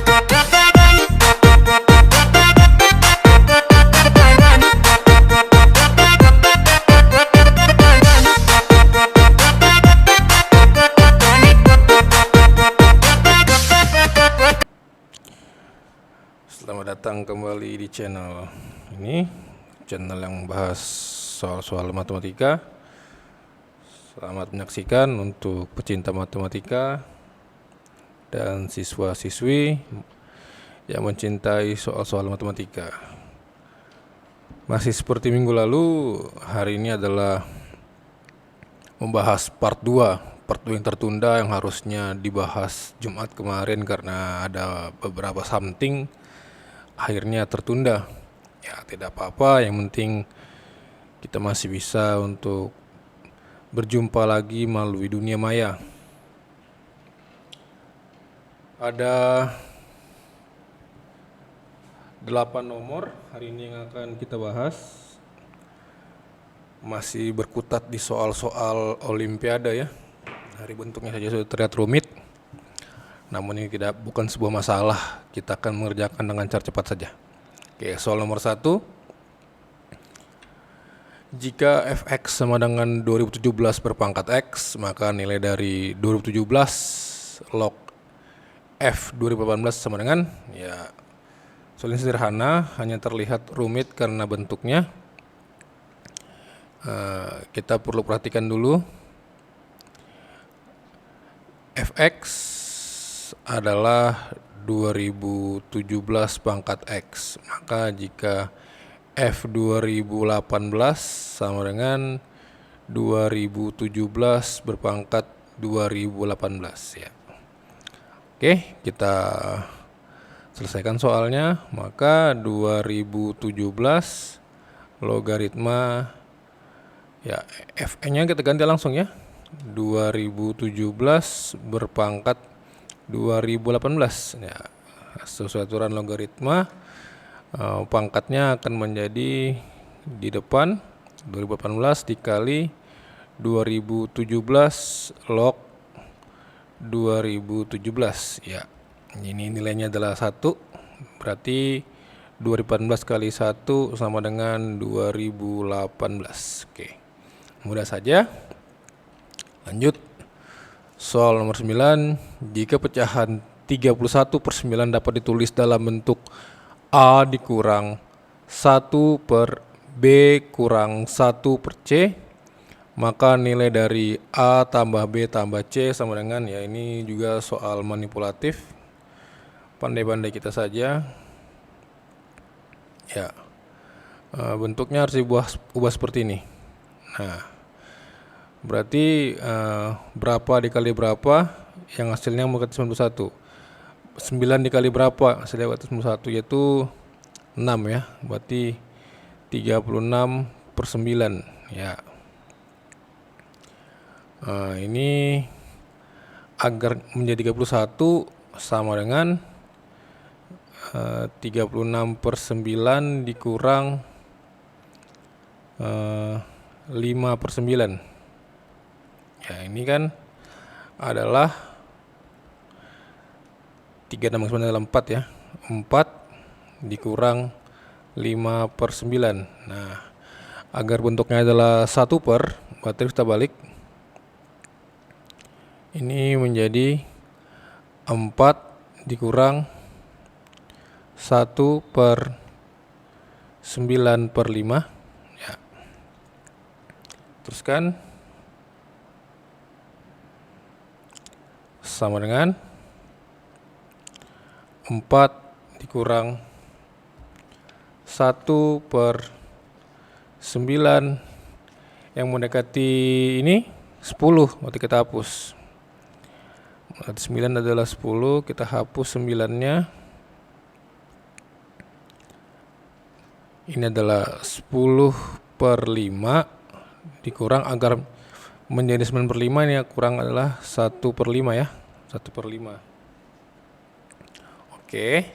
Selamat datang kembali di channel ini, channel yang bahas soal-soal matematika. Selamat menyaksikan untuk pecinta matematika dan siswa-siswi yang mencintai soal-soal matematika. Masih seperti minggu lalu, hari ini adalah membahas part 2 yang tertunda yang harusnya dibahas Jumat kemarin karena ada beberapa something, akhirnya tertunda. Ya tidak apa-apa, yang penting kita masih bisa untuk berjumpa lagi melalui dunia maya. Ada 8 nomor hari ini yang akan kita bahas. Masih berkutat di soal-soal olimpiade ya. Dari bentuknya saja sudah terlihat rumit. Namun ini bukan sebuah masalah, kita akan mengerjakan dengan cara cepat saja. Oke, soal nomor 1. Jika fx sama dengan 2017 berpangkat x, maka nilai dari 2017 log f 2018 sama dengan, ya soal ini sederhana, hanya terlihat rumit karena bentuknya. Kita perlu perhatikan dulu, fx adalah 2017 pangkat x, maka jika f 2018 sama dengan 2017 berpangkat 2018 ya. Oke, kita selesaikan soalnya. Maka 2017 logaritma, ya f-nya kita ganti langsung ya, 2017 berpangkat 2018 ya, sesuai aturan logaritma pangkatnya akan menjadi di depan 2018 dikali 2017 log 2017 ya. Ini nilainya adalah 1, berarti 2018 kali 1 sama dengan 2018. Oke, mudah saja. Lanjut soal nomor 9. Jika pecahan 31/9 dapat ditulis dalam bentuk A dikurang 1 per B kurang 1 per C, maka nilai dari A tambah B tambah C sama dengan, ya ini juga soal manipulatif, pandai-pandai kita saja ya. Bentuknya harus ubah seperti ini. Nah, berarti berapa dikali berapa yang hasilnya mengikuti 91. 9 dikali berapa hasilnya mengikuti 91, yaitu 6 ya. Berarti 36/9 ya. Ini agar menjadi 31 sama dengan 36/9 dikurang 5/9. Ya, ini kan adalah 36/9 adalah 4 ya. 4 dikurang 5/9. Nah, agar bentuknya adalah 1 per, berarti kita balik. Ini menjadi 4 dikurang 1 per 9/5 ya. Teruskan sama dengan 4 dikurang 1 per 9 yang mendekati ini 10, berarti kita hapus. Berarti 9 adalah 10, kita hapus 9-nya. Ini adalah 10/5 dikurang, agar menjadi 9/5 ini kurang adalah 1/5 ya, 1/5. Oke,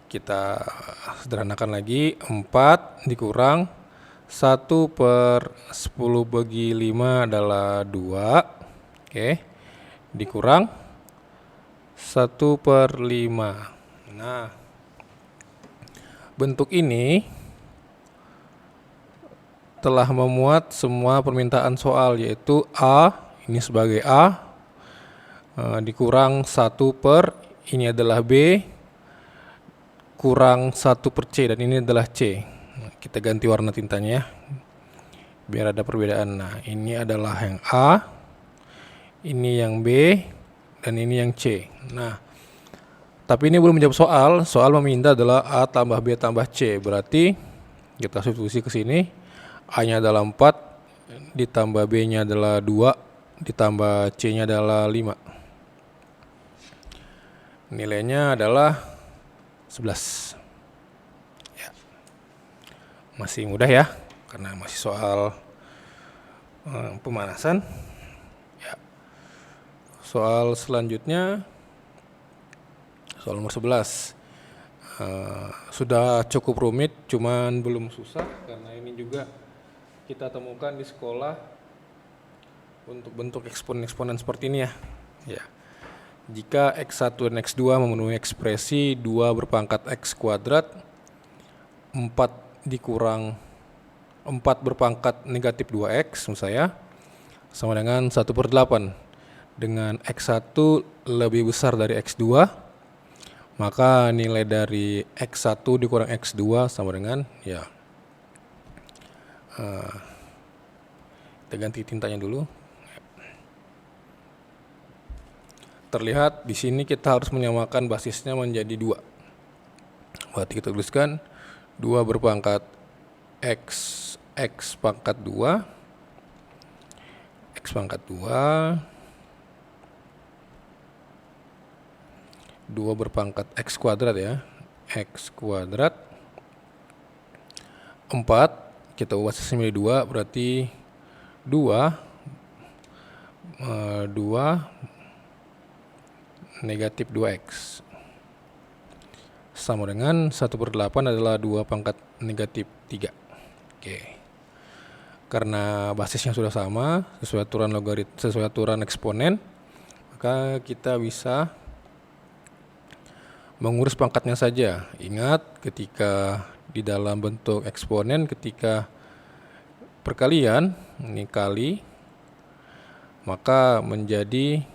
kita sederhanakan lagi. 4 dikurang 1 per 10 bagi 5 adalah 2. Oke, dikurang 1/5 Nah, bentuk ini telah memuat semua permintaan soal, yaitu A, ini sebagai A, dikurang 1 per, ini adalah B, kurang 1 per C, dan ini adalah C. Nah, kita ganti warna tintanya ya, biar ada perbedaan. Nah, ini adalah yang A, ini yang B, dan ini yang C. Nah, tapi ini belum menjawab soal. Soal meminta adalah A tambah B tambah C. Berarti kita substitusi ke sini. A-nya adalah 4, ditambah B-nya adalah 2, ditambah C-nya adalah 5. Nilainya adalah 11. Ya. Masih mudah ya, karena masih soal pemanasan. Ya. Soal selanjutnya, soal nomor 11. Sudah cukup rumit, cuman belum susah, karena ini juga kita temukan di sekolah untuk bentuk eksponen-eksponen seperti ini ya. Ya. Jika X1 dan X2 memenuhi ekspresi 2 berpangkat X kuadrat, 4 berpangkat negatif 2X misalnya, sama dengan 1/8. Dengan X1 lebih besar dari X2, maka nilai dari X1 dikurang X2 sama dengan, ya, kita ganti tintanya dulu. Terlihat di sini kita harus menyamakan basisnya menjadi 2. Berarti kita tuliskan 2 berpangkat X pangkat 2, X pangkat 2, 2 berpangkat X kuadrat ya, X kuadrat, 4, kita ubah basisnya menjadi 2, berarti 2 negatif 2X sama dengan 1/8 adalah 2 pangkat negatif 3. Oke. Karena basisnya sudah sama, sesuai aturan eksponen, maka kita bisa mengurus pangkatnya saja. Ingat, ketika di dalam bentuk eksponen, ketika perkalian, ini kali, maka menjadi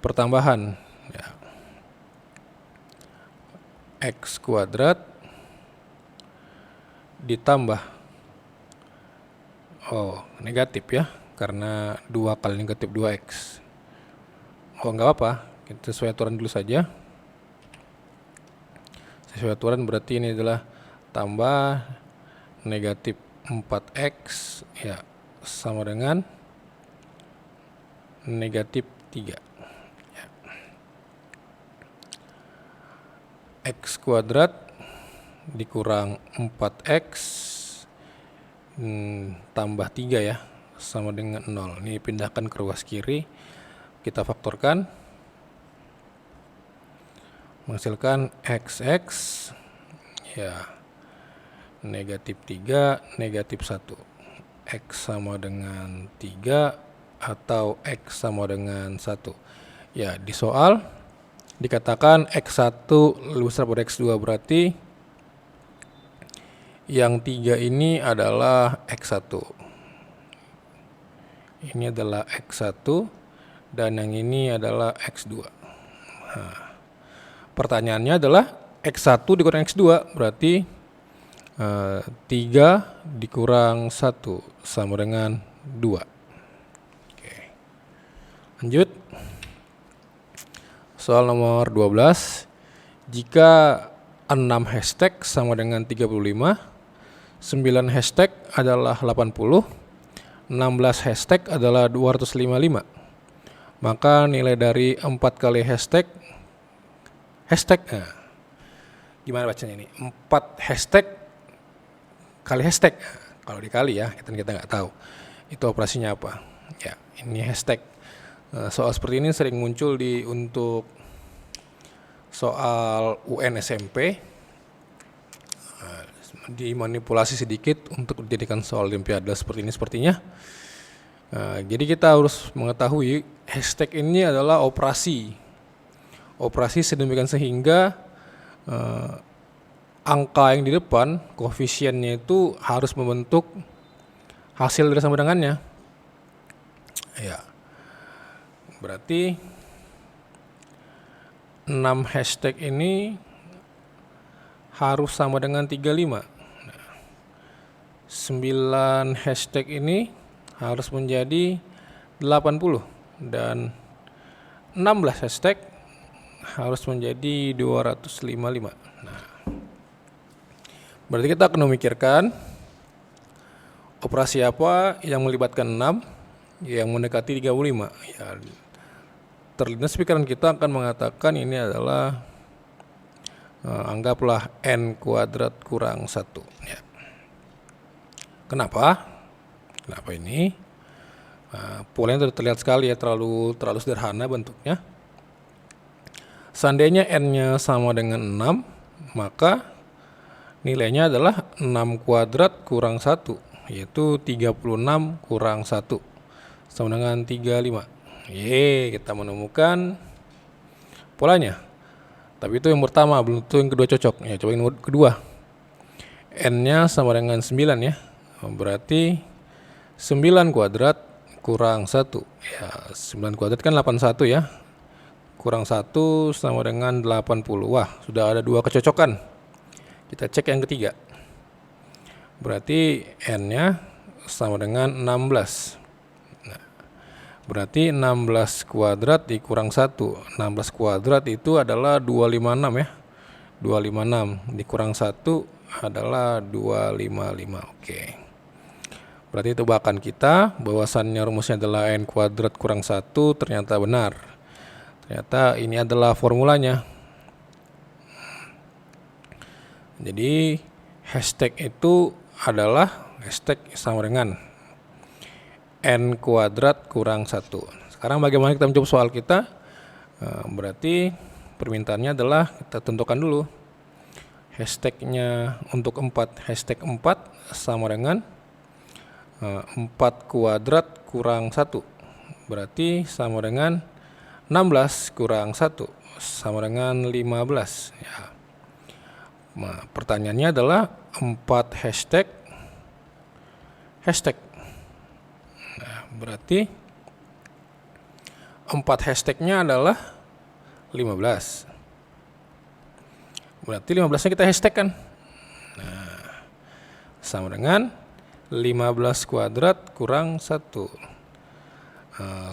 pertambahan ya. X kuadrat ditambah, negatif ya, karena 2 kali negatif 2X. Nggak apa-apa, kita sesuai aturan dulu saja. Sesuai aturan berarti ini adalah tambah negatif 4X ya, sama dengan negatif 3 ya. X kuadrat dikurang 4X tambah 3 ya, sama dengan 0. Ini pindahkan ke ruas kiri, kita faktorkan, menghasilkan XX ya, negatif 3, negatif 1. X sama dengan 3 atau X sama dengan 1. Ya, di soal dikatakan X1 lebih besar dari X2, berarti yang 3 ini adalah X1. Ini adalah X1 dan yang ini adalah X2. Nah, pertanyaannya adalah X1 dikurang X2, berarti 3 dikurang 1 sama dengan 2. Oke. Lanjut. Soal nomor 12. Jika 6 hashtag sama dengan 35, 9 hashtag adalah 80, 16 hashtag adalah 255. Maka nilai dari 4 kali hashtag, nah, gimana bacanya ini? 4 hashtag kali hashtag. Kalau dikali ya, kita nggak tahu itu operasinya apa. Ya, ini hashtag. Soal seperti ini sering muncul untuk soal UN SMP. Dimanipulasi sedikit untuk dijadikan soal olimpiade seperti ini sepertinya. Jadi kita harus mengetahui hashtag ini adalah operasi operasi sedemikian sehingga angka yang di depan koefisiennya itu harus membentuk hasil dari sama dengannya. Ya. Berarti 6 hashtag ini harus sama dengan 35. 9 hashtag ini harus menjadi 80 dan 16 hashtag harus menjadi 255. Nah, berarti kita akan memikirkan operasi apa yang melibatkan 6 yang mendekati 35. Ya, terlintas pikiran kita akan mengatakan ini adalah anggaplah n kuadrat kurang 1. Ya. Kenapa ini? Polanya terlihat sekali ya, terlalu sederhana bentuknya. Seandainya n-nya sama dengan 6, maka nilainya adalah 6 kuadrat kurang 1, yaitu 36 kurang 1 sama dengan 35. Kita menemukan polanya. Tapi itu yang pertama, belum tentu yang kedua cocok. Ya, coba yang kedua. N-nya sama dengan 9 ya. Berarti 9 kuadrat kurang 1. Ya, 9 kuadrat kan 81 ya. Kurang 1 sama dengan 80. Wah, sudah ada 2 kecocokan. Kita cek yang ketiga. Berarti N-nya sama dengan 16. Nah, berarti 16 kuadrat dikurang 1. 16 kuadrat itu adalah 256 ya. 256 dikurang 1 adalah 255. Oke. Berarti tebakan kita bahwasannya rumusnya adalah n kuadrat kurang 1 ternyata benar. Ternyata ini adalah formulanya. Jadi hashtag itu adalah hashtag sama dengan n kuadrat kurang 1. Sekarang bagaimana kita menjawab soal kita? Berarti permintaannya adalah kita tentukan dulu. Hashtagnya untuk 4, hashtag 4 sama dengan 4 kuadrat kurang 1. Berarti sama dengan 16 kurang 1 sama dengan 15 ya. Nah, pertanyaannya adalah 4 hashtag. Nah, berarti 4 hashtagnya adalah 15. Berarti 15-nya kita hashtag kan. Nah, sama dengan 15 kuadrat kurang 1.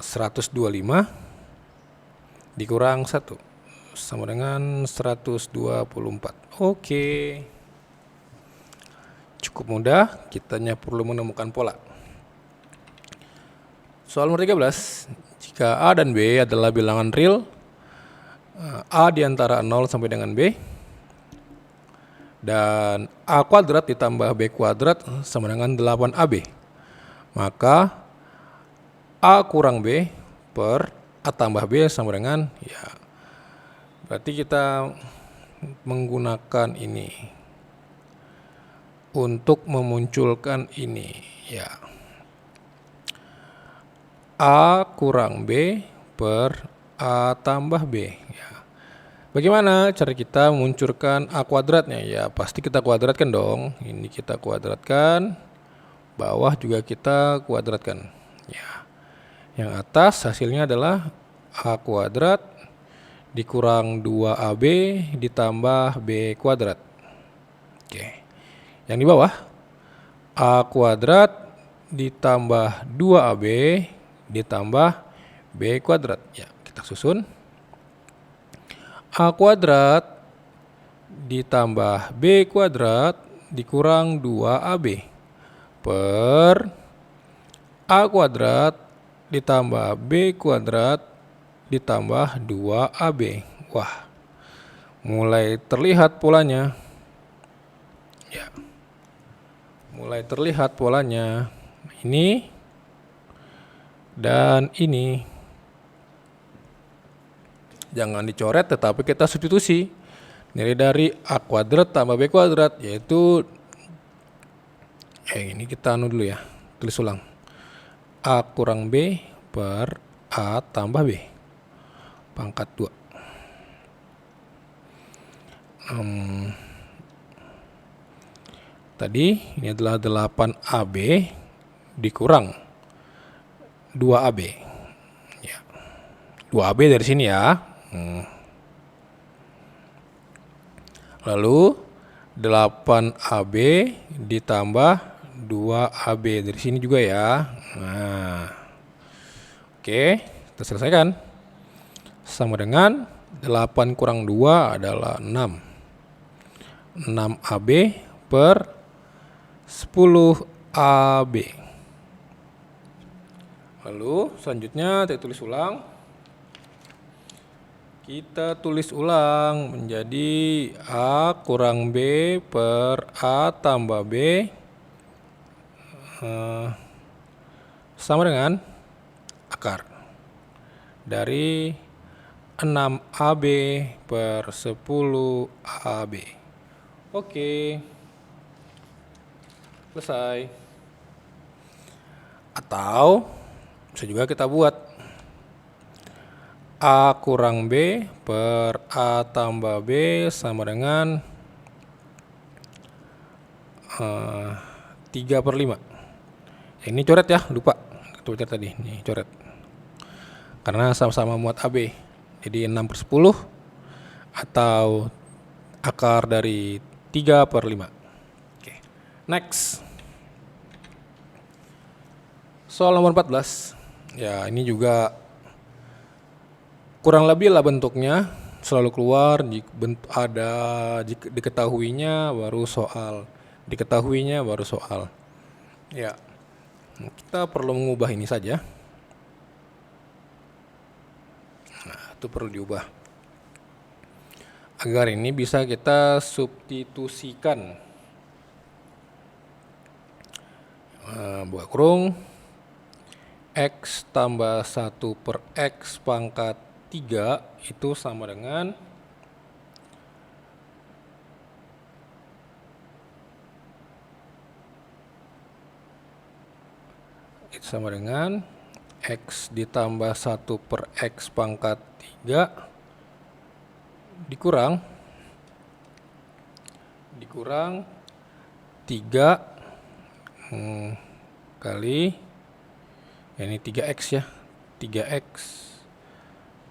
125 dikurang 1 sama dengan 124. Oke. Cukup mudah, kita hanya perlu menemukan pola. Soal nomor 13. Jika A dan B adalah bilangan real, A di antara 0 sampai dengan B, dan A kuadrat ditambah B kuadrat sama dengan 8AB. Maka A kurang B per A tambah B sama dengan, ya, berarti kita menggunakan ini untuk memunculkan ini, ya. A kurang B per A tambah B, ya. Bagaimana cara kita memunculkan A kuadratnya? Ya pasti kita kuadratkan dong. Ini kita kuadratkan, bawah juga kita kuadratkan. Ya. Yang atas hasilnya adalah A kuadrat dikurang 2AB ditambah B kuadrat. Oke. Yang di bawah A kuadrat ditambah 2AB ditambah B kuadrat. Ya, kita susun. A kuadrat ditambah B kuadrat dikurang 2AB per A kuadrat ditambah B kuadrat ditambah 2AB. Wah, mulai terlihat polanya. Ya, mulai terlihat polanya. Ini dan ini. Jangan dicoret, tetapi kita substitusi. Nilai dari A kuadrat tambah B kuadrat, yaitu ini kita dulu ya, tulis ulang. A kurang B per A tambah B pangkat 2. Tadi ini adalah 8AB dikurang 2AB. Ya. 2AB dari sini ya. Lalu 8AB ditambah 2AB dari sini juga ya. Nah. Oke, kita selesaikan. Sama dengan 8 kurang 2 adalah 6. 6AB per 10AB. Lalu selanjutnya kita tulis ulang. Kita tulis ulang menjadi A kurang B per A tambah B sama dengan akar dari 6AB per 10AB. Oke, selesai. Atau bisa juga kita buat A kurang B per A tambah B sama dengan 3/5. Ini coret ya, lupa coret tadi, ini coret. Karena sama-sama muat AB. Jadi 6/10 atau akar dari 3/5. Oke. Next. Soal nomor 14. Ya, ini juga kurang lebih lah bentuknya, selalu keluar jika diketahuinya baru soal. Diketahuinya baru soal. Ya. Kita perlu mengubah ini saja. Nah, itu perlu diubah. Agar ini bisa kita substitusikan. Buka kurung. X tambah 1 per X pangkat 3 itu sama dengan X ditambah 1 per X pangkat 3 dikurang 3 kali ini 3X ya, 3X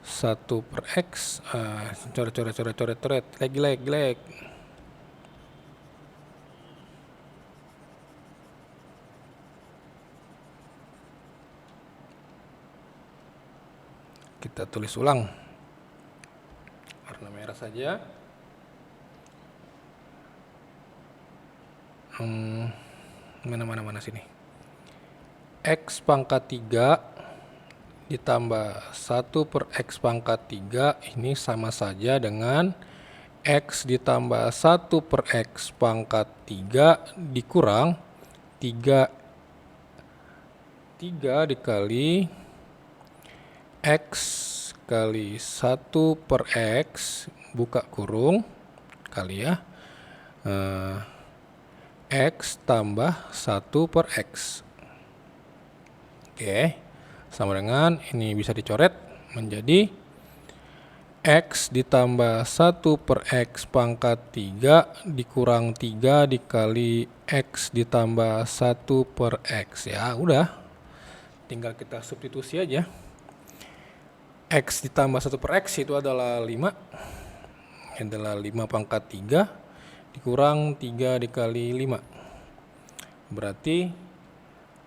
1 per X, coret, leg. Kita tulis ulang, warna merah saja. Mana sini. X pangkat 3 ditambah 1 per X pangkat 3 ini sama saja dengan X ditambah 1 per X pangkat 3 dikurang 3 dikali X kali 1 per X buka kurung kali ya X tambah 1 per X. Oke, sama dengan ini bisa dicoret menjadi X ditambah 1 per X pangkat 3 dikurang 3 dikali X ditambah 1 per X. Ya udah, tinggal kita substitusi aja. X ditambah 1 per X itu adalah 5. Ini adalah 5 pangkat 3 dikurang 3 dikali 5. Berarti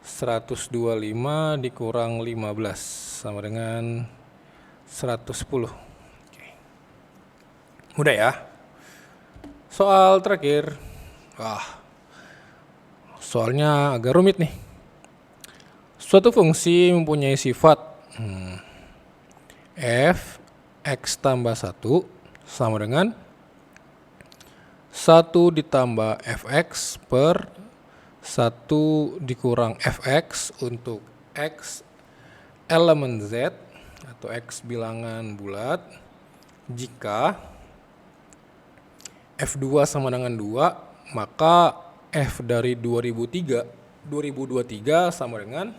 125 dikurang 15 sama dengan 110. Oke. Mudah ya. Soal terakhir. Soalnya agak rumit nih. Suatu fungsi mempunyai sifat f x tambah 1 sama dengan 1 ditambah fx per 1 dikurang fx untuk x elemen z atau x bilangan bulat jika f2 sama dengan 2 maka f dari 2023 sama dengan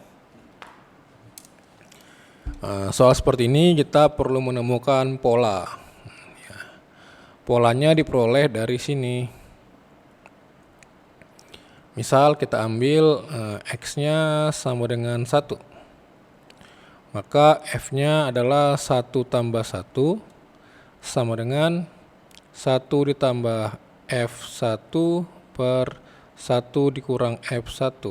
soal seperti ini kita perlu menemukan pola. polanya diperoleh dari sini. Misal kita ambil X-nya sama dengan 1. Maka F-nya adalah 1 tambah 1 sama dengan 1 ditambah F1 per 1 dikurang F1.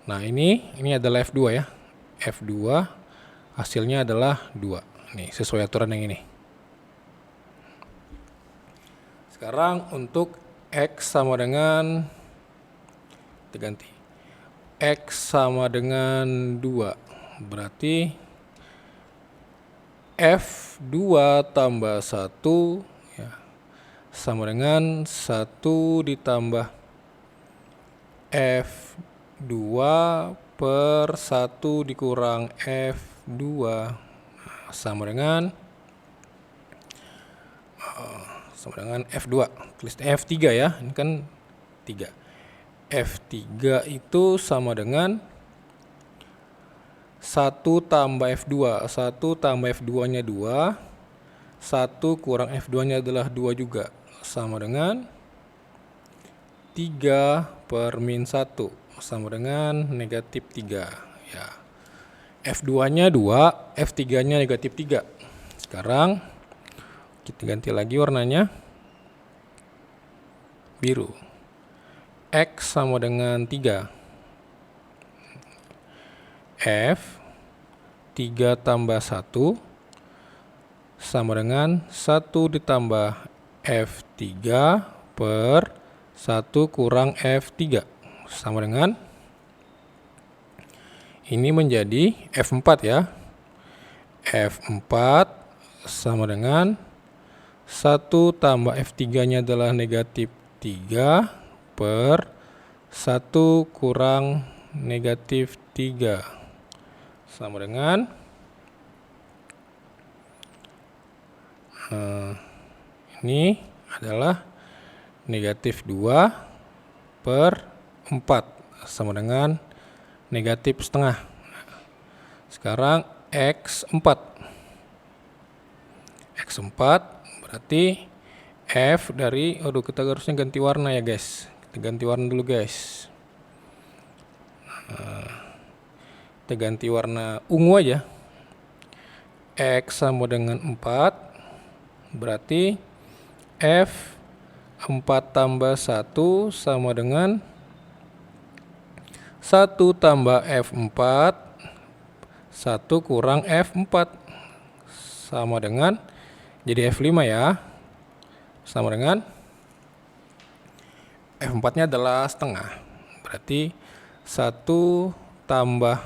Nah ini adalah F2 ya. F2 hasilnya adalah 2. Nih sesuai aturan yang ini. Sekarang untuk X sama dengan, kita ganti, X sama dengan 2, berarti F2 tambah 1 ya, sama dengan 1 ditambah F2 per 1 dikurang F2 sama dengan F2, tulis F3 ya, ini kan 3. F3 itu sama dengan 1 tambah F2, 1 tambah F2 nya 2, 1 kurang F2 nya adalah 2 juga, sama dengan 3 per min 1, sama dengan negatif 3 ya. F2 nya 2, F3 nya negatif 3. Sekarang kita ganti lagi warnanya biru. X sama dengan 3. F 3 tambah 1 sama dengan 1 ditambah F3 per 1 kurang F3 sama dengan, ini menjadi F4 ya. F4 sama dengan 1 tambah F3 nya adalah negatif 3 per 1 kurang negatif 3 sama dengan ini adalah negatif 2 per 4 sama dengan negatif setengah. Sekarang X4 berarti F dari, kita harusnya ganti warna ya guys. Kita ganti warna dulu guys. Kita ganti warna ungu aja. X sama dengan 4, berarti F 4 tambah 1 sama dengan 1 tambah F4, 1 kurang F4 sama dengan, jadi F5 ya, sama dengan F4 nya adalah setengah, berarti 1 tambah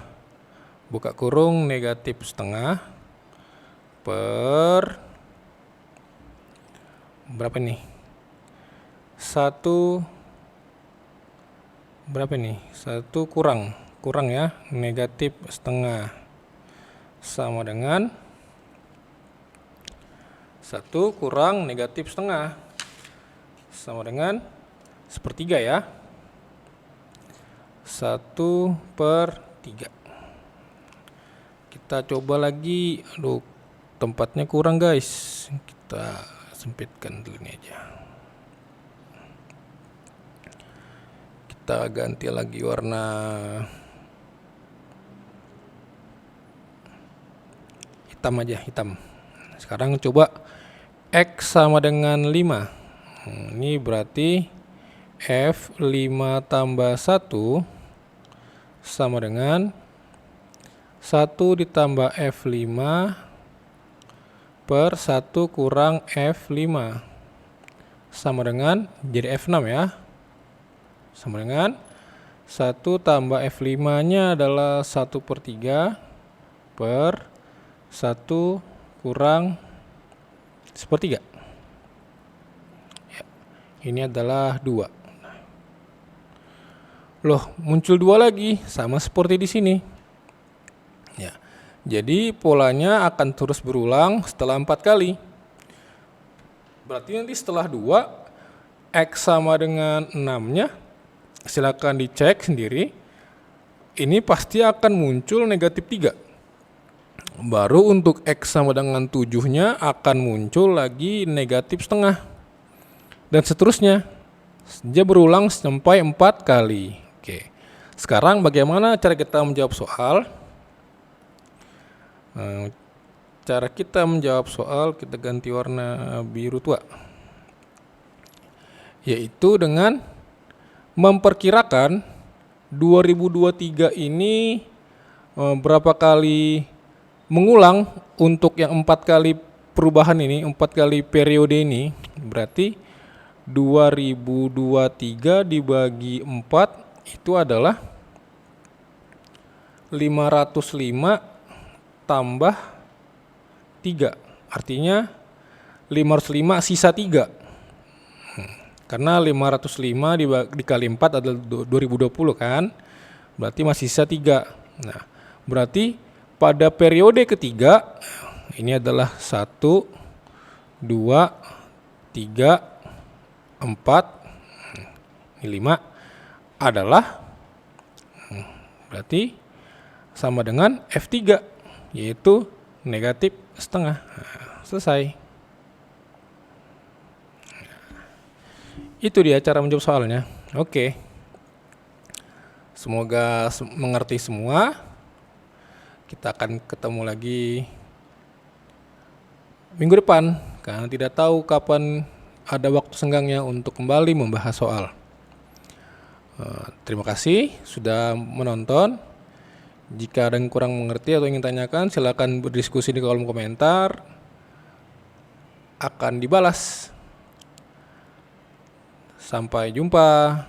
buka kurung negatif setengah per berapa nih, 1 berapa nih, 1 kurang ya, negatif setengah sama dengan 1 kurang negatif setengah sama dengan sepertiga ya, 1 per 3. Kita coba lagi, tempatnya kurang guys, kita sempitkan dulu ini aja. Kita ganti lagi warna hitam aja, hitam. Sekarang coba X sama dengan 5. Ini berarti F5 tambah 1 sama dengan 1 ditambah F5 per 1 kurang F5 sama dengan, jadi F6 ya, sama dengan 1 tambah F5 nya adalah 1 per 3 per 1 kurang sepertiga ya, ini adalah 2. Loh, muncul 2 lagi, sama seperti di sini ya. Jadi polanya akan terus berulang setelah 4 kali. Berarti nanti setelah 2, X sama dengan 6-nya, silakan dicek sendiri. Ini pasti akan muncul negatif 3. Baru untuk X sama dengan 7-nya akan muncul lagi negatif setengah. Dan seterusnya. Dia berulang sampai 4 kali. Oke. Sekarang bagaimana cara kita menjawab soal? Cara kita menjawab soal, kita ganti warna biru tua. Yaitu dengan memperkirakan 2023 ini berapa kali mengulang untuk yang 4 kali perubahan ini, 4 kali periode ini. Berarti 2023 dibagi 4 itu adalah 505 tambah 3. Artinya 505 sisa 3. Karena 505 dikali 4 adalah 2020 kan. Berarti masih sisa 3. Nah, berarti pada periode ketiga ini adalah 1, 2, 3, 4, 5 adalah berarti sama dengan F3, yaitu negatif setengah. Selesai. Itu dia cara menjawab soalnya. Oke. Semoga mengerti semua. Kita akan ketemu lagi minggu depan, karena tidak tahu kapan ada waktu senggangnya untuk kembali membahas soal. Terima kasih sudah menonton. Jika ada yang kurang mengerti atau ingin tanyakan, silakan berdiskusi di kolom komentar. Akan dibalas. Sampai jumpa.